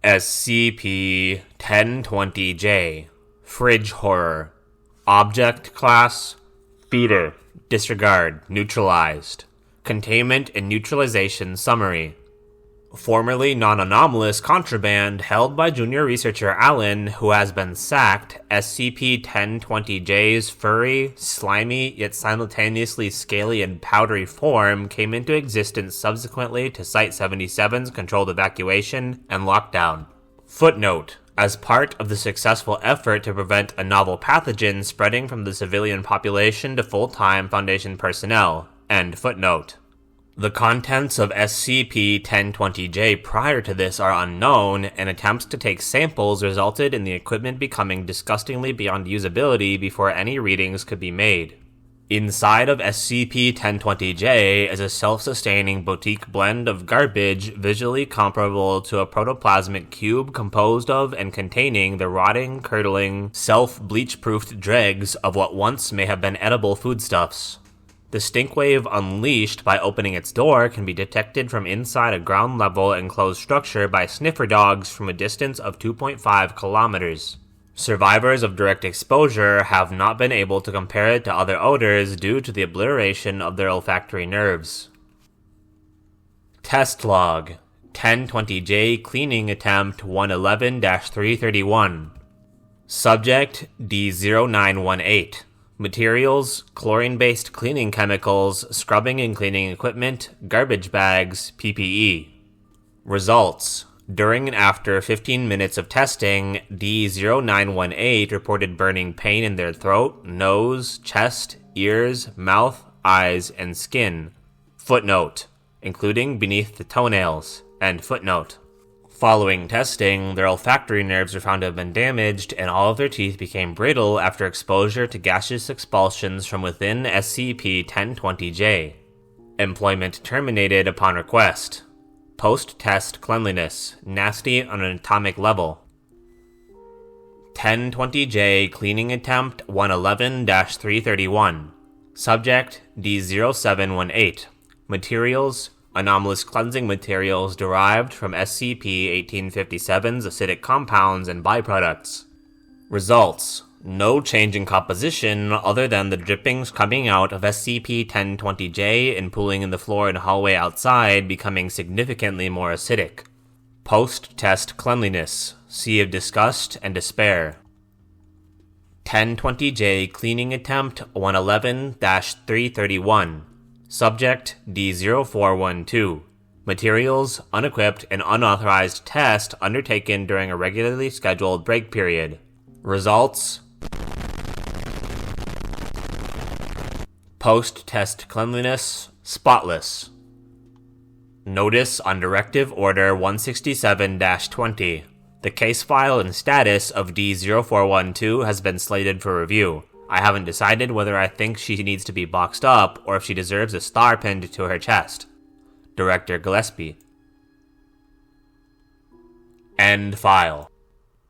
SCP-1020-J. Fridge Horror. Object Class: Beater. Disregard. Neutralized. Containment and Neutralization Summary. Formerly non-anomalous contraband held by junior researcher Allen, who has been sacked, SCP-1020-J's furry, slimy, yet simultaneously scaly and powdery form came into existence subsequently to Site-77's controlled evacuation and lockdown. Footnote: as part of the successful effort to prevent a novel pathogen spreading from the civilian population to full-time Foundation personnel. End footnote. The contents of SCP-1020-J prior to this are unknown, and attempts to take samples resulted in the equipment becoming disgustingly beyond usability before any readings could be made. Inside of SCP-1020-J is a self-sustaining boutique blend of garbage visually comparable to a protoplasmic cube composed of and containing the rotting, curdling, self-bleach-proofed dregs of what once may have been edible foodstuffs. The stink wave unleashed by opening its door can be detected from inside a ground-level enclosed structure by sniffer dogs from a distance of 2.5 kilometers. Survivors of direct exposure have not been able to compare it to other odors due to the obliteration of their olfactory nerves. Test Log: 1020-J Cleaning Attempt 111-331. Subject: D0918. Materials: chlorine-based cleaning chemicals, scrubbing and cleaning equipment, garbage bags, PPE. Results: during and after 15 minutes of testing, D0918 reported burning pain in their throat, nose, chest, ears, mouth, eyes, and skin. Footnote: including beneath the toenails. End footnote. Following testing, their olfactory nerves were found to have been damaged, and all of their teeth became brittle after exposure to gaseous expulsions from within SCP-1020-J. Employment terminated upon request. Post-test cleanliness: nasty on an atomic level. 1020-J Cleaning Attempt 111-331. Subject: D0718. Materials: anomalous cleansing materials derived from SCP-1857's acidic compounds and byproducts. Results: no change in composition other than the drippings coming out of SCP-1020-J and pooling in the floor and hallway outside becoming significantly more acidic. Post-test cleanliness: sea of disgust and despair. 1020-J Cleaning Attempt 111-331. Subject: D0412. Materials: unequipped and unauthorized test undertaken during a regularly scheduled break period. Results: post-test cleanliness: spotless. Notice on Directive Order 167-20. The case file and status of D0412 has been slated for review. I haven't decided whether I think she needs to be boxed up or if she deserves a star pinned to her chest. Director Gillespie. End file.